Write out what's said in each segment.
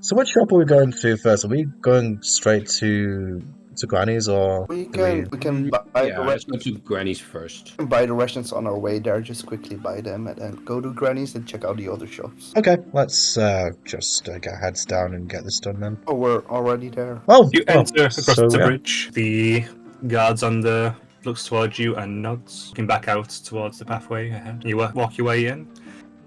So which shop are we going to first? Are we going straight to Granny's or We do we? can buy the Yeah, let's go rations. to Granny's first. Buy the rations on our way there. Just quickly buy them and then go to Granny's and check out the other shops. Okay, let's just get our heads down and get this done then. Oh, we're already there. Oh, You well, enter across so the yeah. bridge. The guards on the looks towards you and nods, looking back out towards the pathway ahead. You walk your way in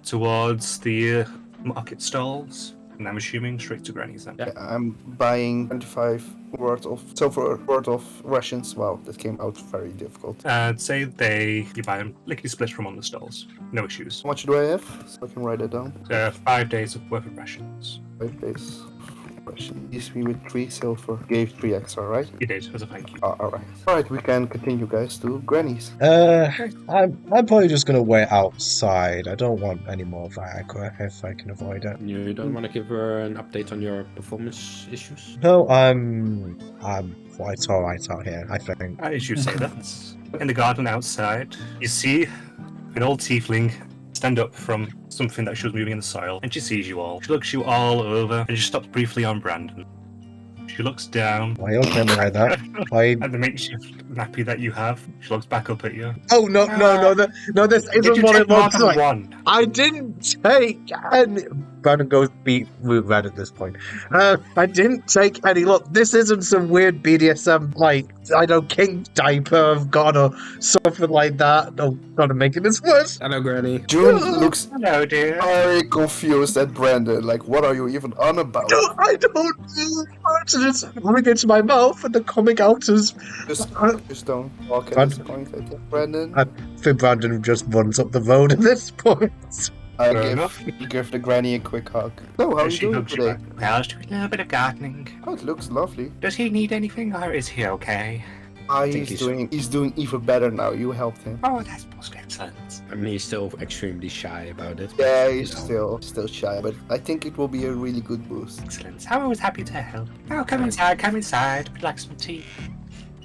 towards the market stalls, and I'm assuming straight to Granny's then. Yeah. I'm buying 25 worth of silver worth of rations. Wow, that came out very difficult. I'd say you buy them lickety split from on the stalls. No issues. How much do I have? So I can write it down. 5 days of worth of rations. 5 days. Ration. Leaves me with 3 silver. Gave 3 extra, right? You did, as a thank you. Alright. Alright, we can continue, guys, to Granny's. I'm probably just gonna wait outside. I don't want any more Viagra if I can avoid it. You don't want to give her an update on your performance issues? No, I'm quite alright out here, I think. As you say that, in the garden outside, you see an old tiefling stand up from something that she was moving in the soil, and she sees you all. She looks you all over, and she stops briefly on Brandon. She looks down Why are you looking at me like that? at the makeshift nappy that you have. She looks back up at you. Oh no, this Did isn't you what take it more looks than like. one? I didn't take any. Brandon goes beat red at this point. I didn't take any. Look, this isn't some weird BDSM like I know king diaper I've got or something like that. Oh, God, I'm making this worse. Hello, Granny. June looks Hello, dear. very confused at Brandon. Like, what are you even on about? No, I don't know. It's coming into my mouth and the coming out is. Just don't walk at this point, I think. Brandon, I think Brandon just runs up the road at this point. I Fair enough. give the granny a quick hug. So, how are you She doing hugs you today? back. Well, I was doing a little bit of gardening. Oh, it looks lovely. Does he need anything, or is he okay? think He's doing even better now. You helped him. Oh, that's most excellent. I mean, he's still extremely shy about it. Yeah, but, he's you know, still shy, but I think it will be a really good boost. Excellent. I'm always happy to help. Oh, come inside. Would you like some tea?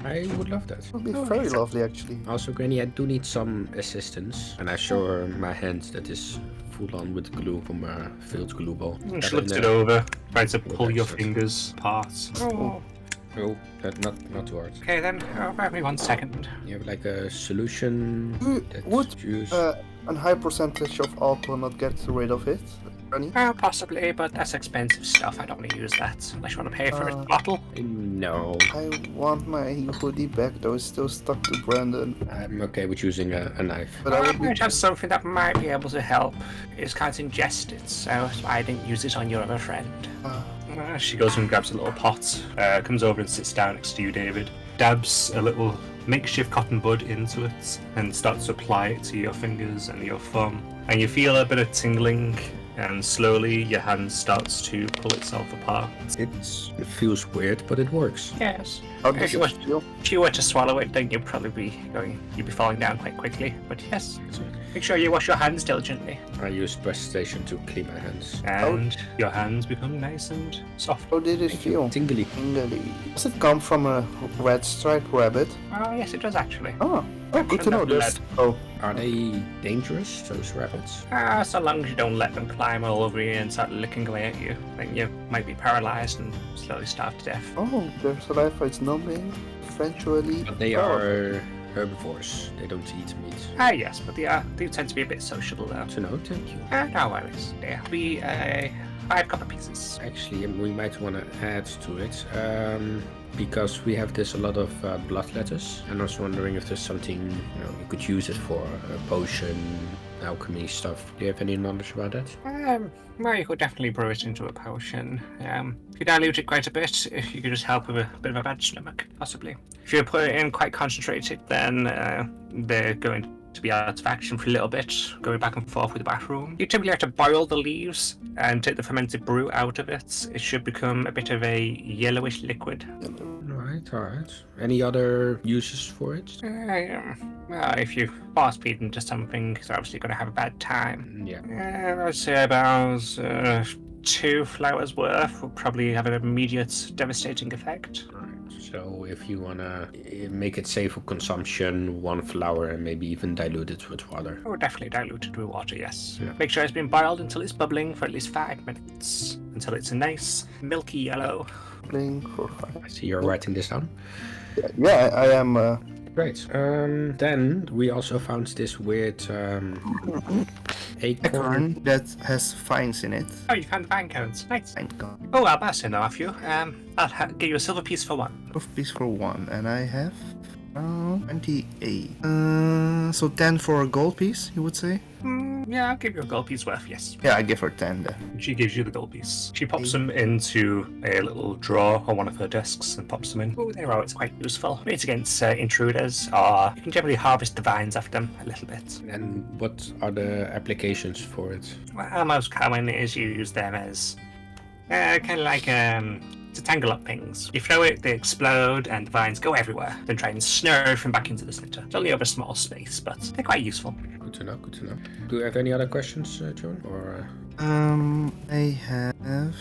I would love that. It will be Oh, very excellent. lovely, actually. Also, Granny, I do need some assistance, and I show her my hand that is full on with glue from a failed glue ball. She looks it over, trying to pull your excellent. fingers apart. Oh, Oh, not too hard. okay then. Bear with me 1 second. You have like a solution that's Would juice. a high percentage of alcohol not get rid of it, Granny? Possibly, but that's expensive stuff. I don't want to use that unless you want to pay for a Uh, bottle. No, I want my hoodie back, though. It's still stuck to Brandon. I'm okay with using a knife. But I I would be might have something that might be able to help. It's can't ingest it, so I didn't use it on your other friend. She goes and grabs a little pot, comes over and sits down next to you, David. Dabs a little makeshift cotton bud into it and starts to apply it to your fingers and your thumb. And you feel a bit of tingling, and slowly your hand starts to pull itself apart. It feels weird, but it works. Yes. How If does you, it were, feel? if you were to swallow it, then you'd be falling down quite quickly. But yes, make sure you wash your hands diligently, I use press station to clean my hands. and your hands become nice and soft. How did it feel? Tingly. Tingly. Does it come from a red striped rabbit? Oh, yes, it does actually. Oh, good to know. This. Oh, Are they dangerous, those rabbits? So long as you don't let them climb all over you and start licking away at you, then you might be paralyzed and slowly starve to death. oh, their saliva is numbing. Eventually. But they Oh. are herbivores. They don't eat meat. Yes, but they tend to be a bit sociable though. To know, thank you. No worries. There'll be 5 copper pieces. Actually, we might want to add to it. Because we have this a lot of blood letters, and I was wondering if there's something you could use it for, potion, alchemy stuff. Do you have any knowledge about that? Well, you could definitely brew it into a potion. If you dilute it quite a bit, you could just help with a bit of a bad stomach, possibly. If you put it in quite concentrated, then they're going to be out of action for a little bit, going back and forth with the bathroom. You typically have to boil the leaves and take the fermented brew out of it. It should become a bit of a yellowish liquid. Alright. Any other uses for it? Well, if you fast feed into something, it's obviously going to have a bad time. Yeah. I'd say about 2 flowers worth will probably have an immediate devastating effect. Alright. So if you wanna make it safe for consumption, 1 flour and maybe even dilute it with water. Oh, definitely diluted with water, yes. Yeah. Make sure it's been boiled until it's bubbling for at least 5 minutes. Until it's a nice, milky yellow. Playing for 5. I see you're writing this down. Yeah, I am. Great. Then we also found this weird acorn. Acorn that has vines in it. Oh, you found the vine cones. Nice. Thank God. Oh, I'll pass it now off you. I'll give you a silver piece for 1. Of piece for 1, and I have 28. So 10 for a gold piece, you would say? Yeah, I'll give you a gold piece worth, yes. Yeah, I give her 10 then. She gives you the gold piece. She pops them into a little drawer on one of her desks and pops them in. Oh, there are. It's quite useful. It's against intruders, or you can generally harvest the vines off them a little bit. And what are the applications for it? Well, most common is you use them as kind of like to tangle up things. You throw it, they explode, and the vines go everywhere. Then try and snare everything back into the center. It's only over a small space, but they're quite useful. Good to know, good to know. Do you have any other questions, John? Or I have.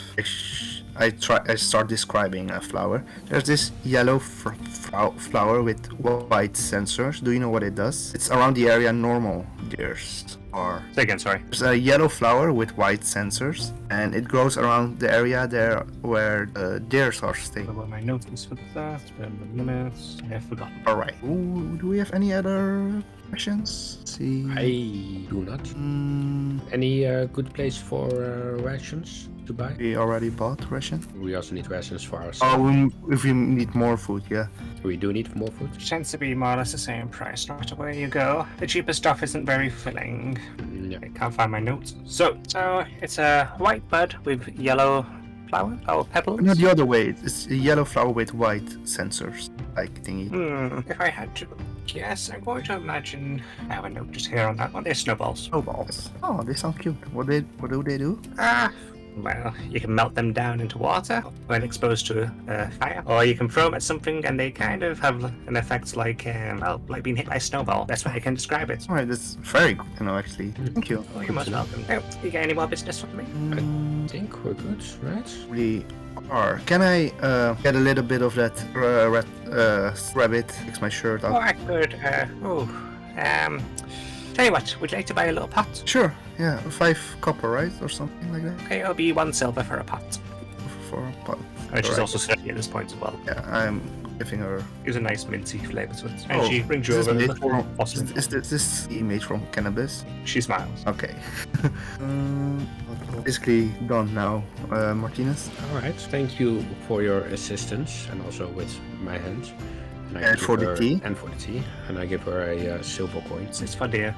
I start describing a flower. There's this yellow flower with white sensors. Do you know what it does? It's around the area normal deers are. Say again, sorry. There's a yellow flower with white sensors, and it grows around the area there where deers are staying. What my notes is for that? Minutes. I have forgotten. All right. Ooh, do we have any other questions? Let's see. I do not. Any good place for rations to buy? We already bought ration. We also need rations for ourselves. Oh, if we need more food, yeah. We do need more food. It tends to be more or less the same price no matter where you go. The cheaper stuff isn't very filling. Yeah. I can't find my notes. So it's a white bud with yellow flower or pebbles. No, the other way. It's a yellow flower with white sensors, like thingy. If I had to guess, I'm going to imagine I have a note just here on that one. They're snowballs. Snowballs. Oh, they sound cute. What do they do? Well, you can melt them down into water when exposed to fire, or you can throw them at something and they kind of have an effect like being hit by a snowball. That's why I can describe it. Alright, that's very good to know, actually. Thank you. Oh, you're most welcome. Oh, you got any more business with me? I think we're good, right? We are. Can I get a little bit of that red rabbit? Fix my shirt Oh, up. I could. Tell you what, would you like to buy a little pot? Sure. Yeah, 5 copper, right, or something like that. Okay, it'll be 1 silver for a pot. For a pot. And she's Alright. also 30 at this point as well. Yeah, I'm giving her. Gives a nice minty flavour to it. And she brings you is over this a made from, porcelain. is this made from cannabis? She smiles. Okay. Basically done now, Martinez. All right. Thank you for your assistance and also with my hand. I And give for the her- tea? And for the tea. And I give her a silver coin It's for dear.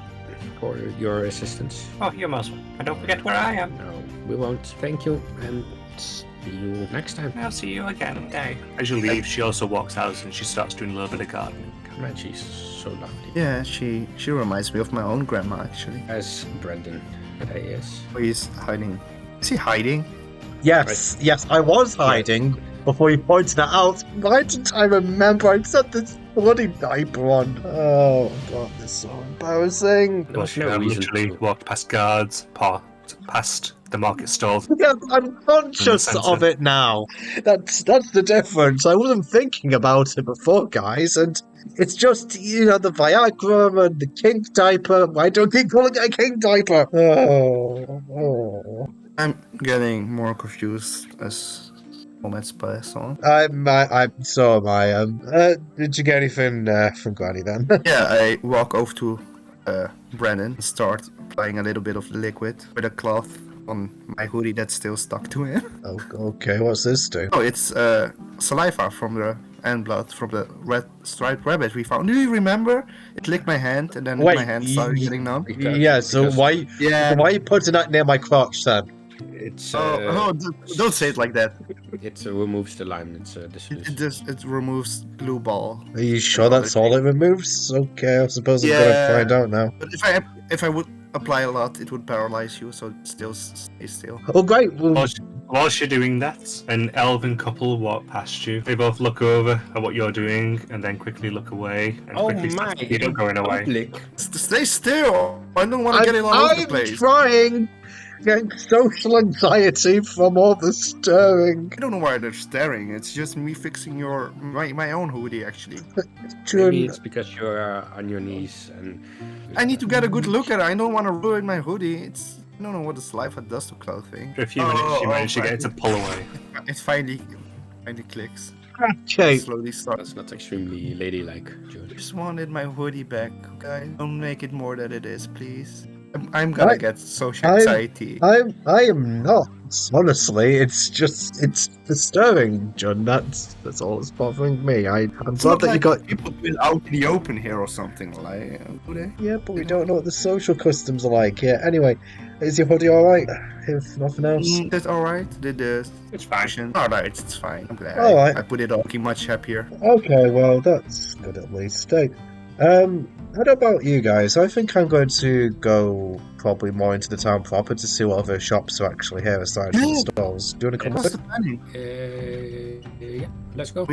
for your assistance. Oh, you're most welcome. And don't forget where I am. No, we won't. Thank you, and see you next time. I'll see you again. Okay. As you leave, she also walks out and she starts doing a little bit of gardening. Man, she's so lovely. Yeah, she reminds me of my own grandma, actually. As Brandon that he is. Oh, he's hiding. Is he hiding? Yes, yes, I was hiding before you pointed it out. Why didn't I remember? I set this bloody diaper on. Oh god, this is so embarrassing. There was no reason literally to. walked past guards, past the market stalls. Yes, I'm conscious Sense of it now. That's the difference. I wasn't thinking about it before, guys, and it's just, the Viagra and the kink diaper. Why don't keep calling it a kink diaper? Oh. I'm getting more confused as moments pass on. So am I. Did you get anything from Granny then? Yeah, I walk over to Brandon and start applying a little bit of the liquid with a cloth on my hoodie that's still stuck to it. Oh, okay, what's this do? Oh, it's saliva and blood from the red striped rabbit we found. Do you remember? It licked my hand and then Wait, my hand started getting numb. Because- So because why are you putting that near my crotch then? It's Oh, don't say it like that. it removes the lime. It's It removes glue ball. Are you sure that's all it removes? Okay, I suppose I'm Yeah. gonna find out now. But if I would apply a lot, it would paralyze you, so still stay still. Oh, great. Well, Whilst you're doing that, an elven couple walk past you. They both look over at what you're doing and then quickly look away. And quickly start thinking of going away. Public. Stay still. I don't want to get it all over the I'm place. trying. getting social anxiety from all the stirring. I don't know why they're staring. It's just me fixing my own hoodie, actually. Maybe it's because you're on your knees and. I need to get a good look at it. I don't want to ruin my hoodie. I don't know what this life does to clothing. For a few minutes, you manage to get it to pull away. It finally clicks. Okay. Slowly starts. That's not extremely ladylike, George. Just wanted my hoodie back, guys. Don't make it more than it is, please. I'm gonna get social anxiety. I am not. Honestly, it's disturbing, John. That's all that's bothering me. I'm glad that you got people out in the open here or something like. Do they? Yeah, but we don't know what the social customs are like. Yeah. Anyway, is your hoodie all right? If nothing else. That's all right. It's fine. All right, it's fine. I'm glad. All right. I put it on. Looking much happier. Okay, well that's good at least. Hey, what about you guys? I think I'm going to go probably more into the town proper to see what other shops are actually here aside from the stores. Do you want to come What's with? the planning? Yeah, let's go.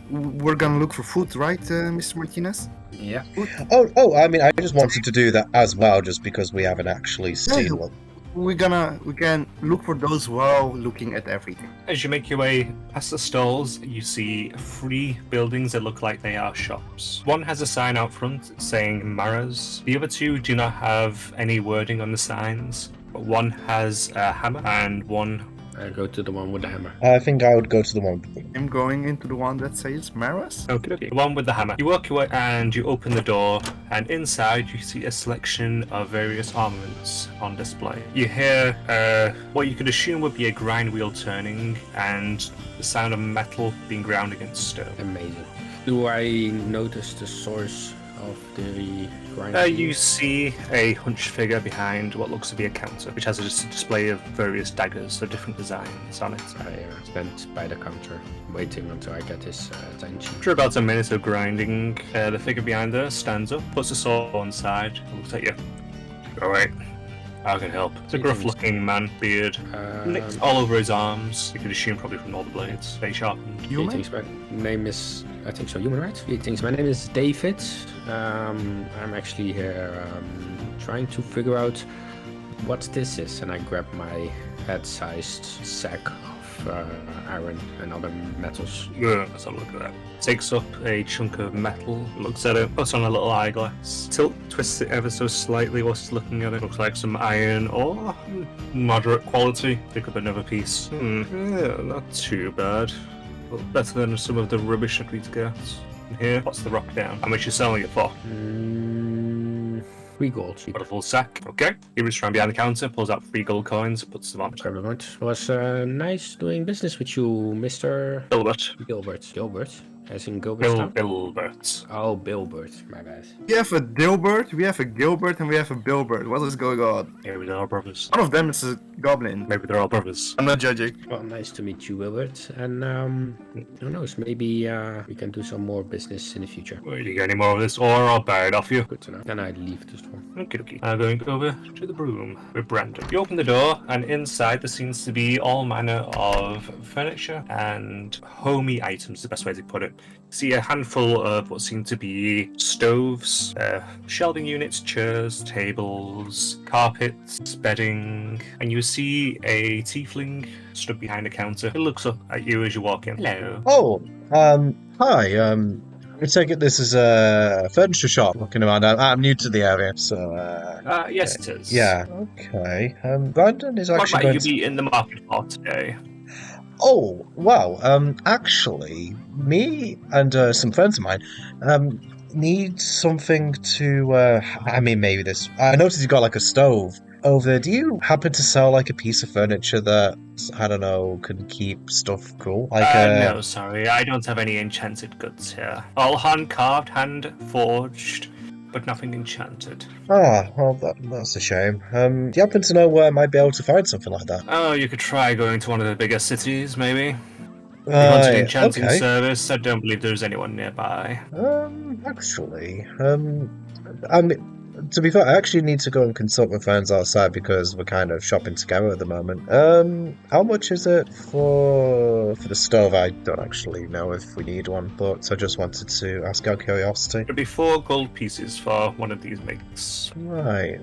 We're gonna look for food, right, Mr. Martinez? Yeah. Oh, I mean, I just wanted to do that as well, just because we haven't actually seen one. We can look for those while looking at everything. As you make your way past the stalls, you see 3 buildings that look like they are shops. One has a sign out front saying Mara's. The other 2 do not have any wording on the signs, but one has a hammer and one. I go to the one with the hammer. I think I would go to the one. I'm going into the one that says Maras. Okay. The one with the hammer. You walk your way and you open the door, and inside you see a selection of various armaments on display. You hear what you could assume would be a grind wheel turning and the sound of metal being ground against stone. Amazing. Do I notice the source of the grind? You see a hunched figure behind what looks to be a counter, which has a display of various daggers of different designs on it. I stand by the counter, waiting until I get his attention. After about a minute of grinding, the figure behind her stands up, puts the sword on side, and looks at you. Alright, how can I help? It's a gruff-looking man, beard, nicked all over his arms. You could assume probably from all the blades. Very sharpened. Human? My name is, I think so, human, right? He thinks my name is David. I'm actually here trying to figure out what this is, and I grab my head-sized sack of iron and other metals. Yeah, let's have a look at that. Takes up a chunk of metal, looks at it, puts on a little eyeglass, twists it ever so slightly whilst looking at it. Looks like some iron or moderate quality. Pick up another piece. Yeah, not too bad. But better than some of the rubbish that we get. Here, what's the rock down? How much you selling it for? 3 gold. Got a full sack. Okay. He reaches around behind the counter, pulls out 3 gold coins, puts them on. It was nice doing business with you, Mr. Gilbert. Gilbert? As in Gilbert? Gilbert. Oh, Bilbert. My bad. We have a Dilbert, we have a Gilbert, and we have a Bilbert. What is going on? Maybe they're all brothers. One of them is a goblin. Maybe they're all brothers. I'm not judging. Well, nice to meet you, Wilbert. And who knows? Maybe we can do some more business in the future. Well, you get any more of this, or I'll buy it off you. Good to know. Then I leave the store. Okay. I'm going over to the broom with Brandon. You open the door, and inside there seems to be all manner of furniture and homey items, the best way to put it. See a handful of what seem to be stoves, shelving units, chairs, tables, carpets, bedding, and you see a tiefling stood behind a counter. He looks up at you as you walk in. Hello. Oh, hi. I take it this is a furniture shop. Looking around, I'm new to the area, so. Yes, it is. Yeah. Okay. Brandon is What actually might going you to. be in the market for today? Oh, wow. Actually, me and some friends of mine need something to. I mean, maybe this. I noticed you got like a stove over there. Do you happen to sell like a piece of furniture that, I don't know, can keep stuff cool? Like No, sorry, I don't have any enchanted goods here. All hand carved, hand forged, but nothing enchanted. Ah, well, that's a shame. Do you happen to know where I might be able to find something like that? Oh, you could try going to one of the bigger cities, maybe. If you wanted an enchanting okay. service, I don't believe there's anyone nearby. Actually, I mean, to be fair, I actually need to go and consult with friends outside because we're kind of shopping together at the moment. How much is it for the stove? I don't actually know if we need one, but I just wanted to ask out curiosity. It'll be 4 gold pieces for one of these makes. Right,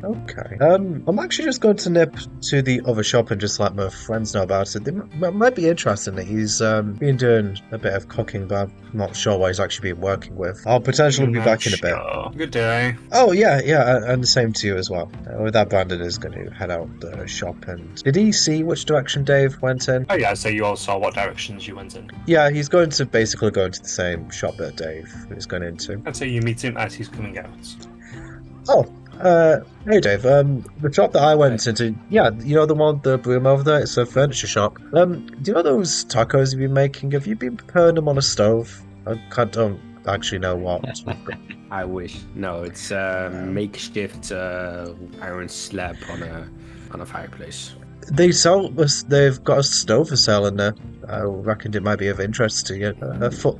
okay. I'm actually just going to nip to the other shop and just let my friends know about it. They might be interested in it. He's been doing a bit of cooking, but I'm not sure what he's actually been working with. I'll potentially be back in a bit. Good day. Oh, yeah, and the same to you as well. With that, Brandon is going to head out the shop. And did he see which direction Dave went in? Oh yeah, so you all saw what directions you went in. Yeah, he's going to basically go into the same shop that Dave is going into. And so you meet him as he's coming out. Oh, hey Dave, the shop that I went into, yeah, you know the one with the broom over there? It's a furniture shop. Do you know those tacos you've been making? Have you been preparing them on a stove? Don't actually know what. I wish. No, it's a makeshift iron slab on a fireplace. They've got a stove for sale in there. I reckoned it might be of interest to you.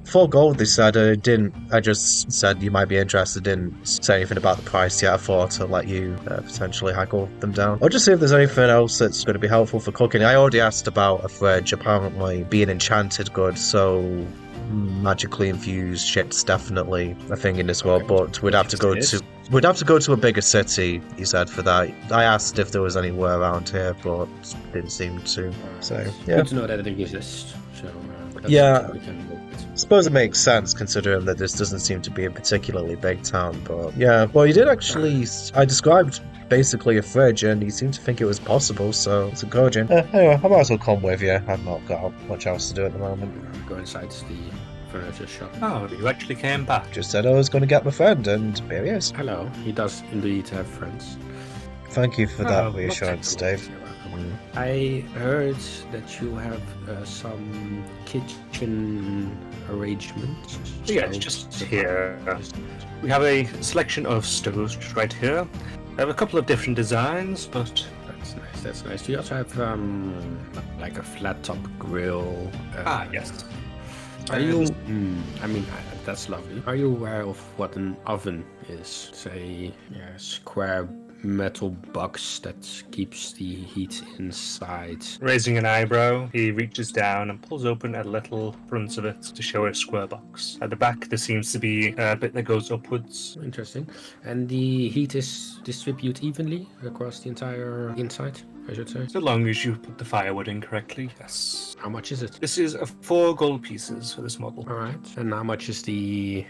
For gold, they said. I just said you might be interested. Didn't say anything about the price yet. I thought to let you potentially haggle them down. Or just see if there's anything else that's going to be helpful for cooking. I already asked about a fridge, apparently being enchanted good, so magically infused shit's definitely a thing in this world, but we'd have to go to a bigger city, he said, for that. I asked if there was anywhere around here, but didn't seem to. So yeah, Good to know that it exists. So that's Yeah. something we can work with. I suppose it makes sense considering that this doesn't seem to be a particularly big town. But yeah, well, you did actually. I described basically a fridge, and you seemed to think it was possible, so it's encouraging. Anyway, I might as well come with you. I've not got much else to do at the moment. Go inside the furniture shop. Oh, you actually came back. Just said I was going to get my friend, and here he is. Hello. He does indeed have friends. Thank you for Oh, that not reassurance, technical. Dave. You're welcome. I heard that you have some kitchen arrangements. Yeah, it's just here. We have a selection of stoves just right here. I have a couple of different designs, but That's nice. That's nice. Do you also have like a flat top grill? yes. Are you? I mean, that's lovely. Are you aware of what an oven is? It's a square metal box that keeps the heat inside. Raising an eyebrow, he reaches down and pulls open a little front of it to show a square box. At the back, there seems to be a bit that goes upwards. Interesting. And the heat is distributed evenly across the entire inside, I should say. So long as you put the firewood in correctly, yes. How much is it? This is 4 gold pieces for this model. All right. And how much is the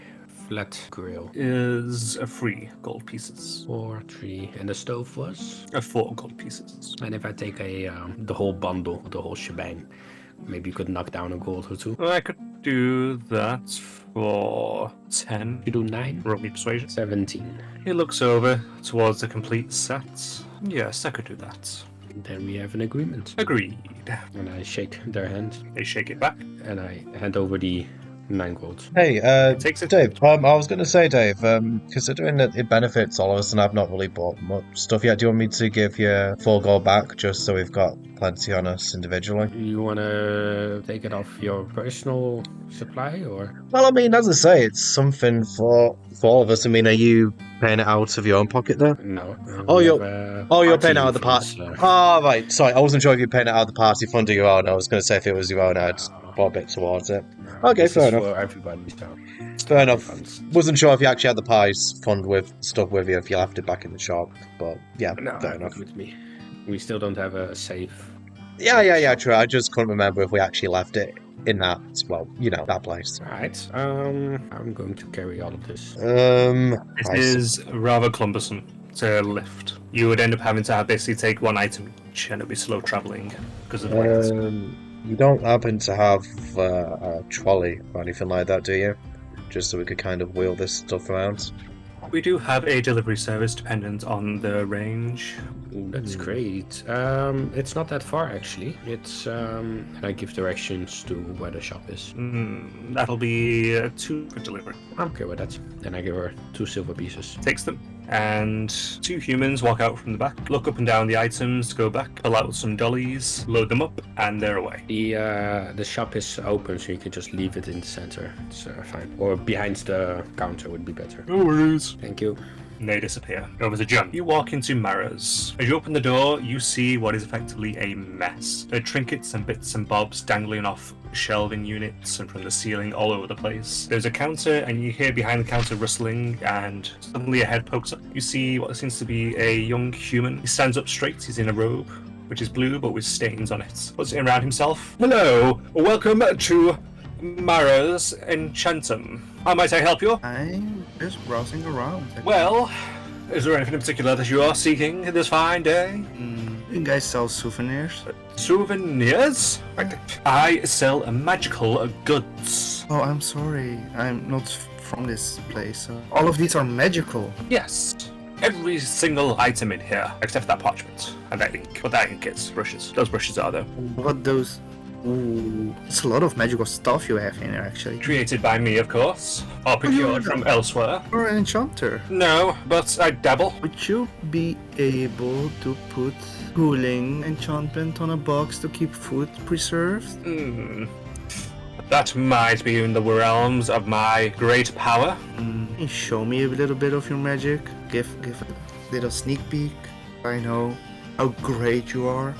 flat grill? Is 3 gold pieces. 4, 3, and the stove was? 4 gold pieces. And if I take the whole bundle, the whole shebang, maybe you could knock down a gold or two. Well, I could do that for 10. You do 9? Roll me persuasion. 17. He looks over towards the complete set. Yes, I could do that. Then we have an agreement. Agreed. And I shake their hand, They shake it back. and I hand over the 9 gold. Hey, Takes it. Dave, I was going to say, Dave, considering that it benefits all of us and I've not really bought much stuff yet, do you want me to give you 4 gold back just so we've got plenty on us individually? You wanna take it off your personal supply, or? Well, I mean, as I say, it's something for all of us. I mean, are you paying it out of your own pocket there? No. Oh, we you're- have, you're party paying out of the funds, party. Oh, right. Sorry, I wasn't sure if you're paying it out of the party fund or your own. I was going to say if it was your own, I'd put a bit towards it. Okay, this fair is enough. For everybody, so. Fair enough. Funds. Wasn't sure if you actually had the pies fund with stuff with you if you left it back in the shop, but yeah, No, fair enough. with me. We still don't have a safe. Yeah, true. I just couldn't remember if we actually left it in that, well, that place. Right. I'm going to carry all of this. It I see. is rather cumbersome to lift. You would end up having to basically take 1 item each, and it'd be slow traveling because of the weight. You don't happen to have a trolley or anything like that, do you? Just so we could kind of wheel this stuff around. We do have a delivery service dependent on the range. Ooh, that's great. It's not that far actually. It's and I give directions to where the shop is. That'll be 2 for delivery. I'm okay with that. Then I give her 2 silver pieces. Takes them. And 2 humans walk out from the back, look up and down the items, go back, pull out some dollies, load them up, and they're away. The shop is open, so you can just leave it in the center. It's fine. Or behind the counter would be better. No worries. Thank you. and they disappear. Over to Jump. You walk into Mara's. As you open the door, you see what is effectively a mess. There are trinkets and bits and bobs dangling off shelving units and from the ceiling all over the place. There's a counter, and you hear behind the counter rustling, and suddenly a head pokes up. You see what seems to be a young human. He stands up straight. He's in a robe, which is blue but with stains on it. Puts it around himself. Hello, welcome to Mara's Enchantum. How might I help you? I'm just browsing around. Well, is there anything in particular that you are seeking this fine day? You guys sell souvenirs? Souvenirs? I sell magical goods. Oh, I'm sorry. I'm not from this place. All of these are magical. Yes. Every single item in here, except that parchment and that ink. What that ink is, brushes. Those brushes are though. What those? Ooh, it's a lot of magical stuff you have in here, actually. Created by me, of course, or procured from elsewhere. You're an enchanter. No, but I dabble. Would you be able to put cooling enchantment on a box to keep food preserved? That might be in the realms of my great power. Can you show me a little bit of your magic? Give a little sneak peek. I know how great you are.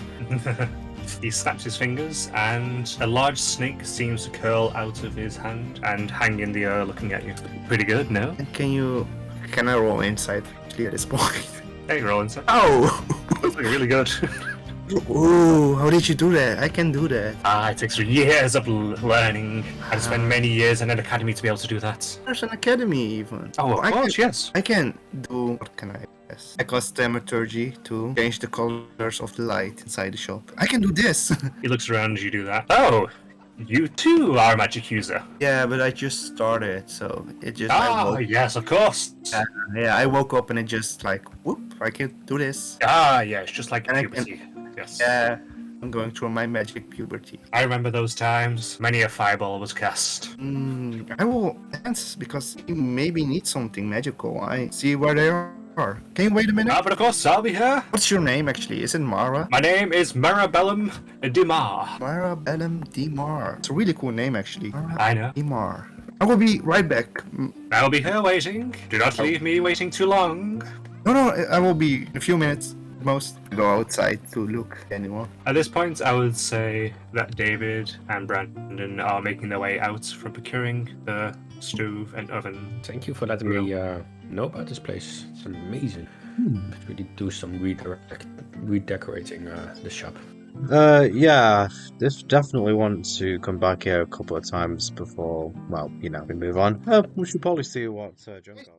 He snaps his fingers, and a large snake seems to curl out of his hand and hang in the air looking at you. Pretty good, no? And can I roll insight actually at this point? Hey, roll inside. Oh! That's really good. Ooh, how did you do that? I can do that. It takes years of learning. I spent many years in an academy to be able to do that. There's an academy even. Oh, of course, yes. I can do... What can I guess? I cast ttrpg to change the colors of the light inside the shop. I can do this! He looks around as you do that. Oh, you too are a magic user. Yeah, but I just started, so it just... Yes, of course. Yeah, I woke up and it just like, whoop, I can do this. Yeah, it's just like And I puberty. Yes. Yeah, I'm going through my magic puberty. I remember those times. Many a fireball was cast. I will dance because you maybe need something magical. I see where they are. Can you wait a minute? But of course, I'll be here. What's your name actually? Is it Mara? My name is Marabellum Dimar. Marabellum Dimar. It's a really cool name actually. I know. Dimar. I will be right back. I'll be here waiting. Do not leave me waiting too long. No, I will be in a few minutes. Most go outside to look anymore. At this point, I would say that David and Brandon are making their way out from procuring the stove and oven. Thank you for letting me know about this place. It's amazing. Really do some redecorating the shop. Yeah, this definitely want to come back here a couple of times before, well, we move on. We should probably see what John got.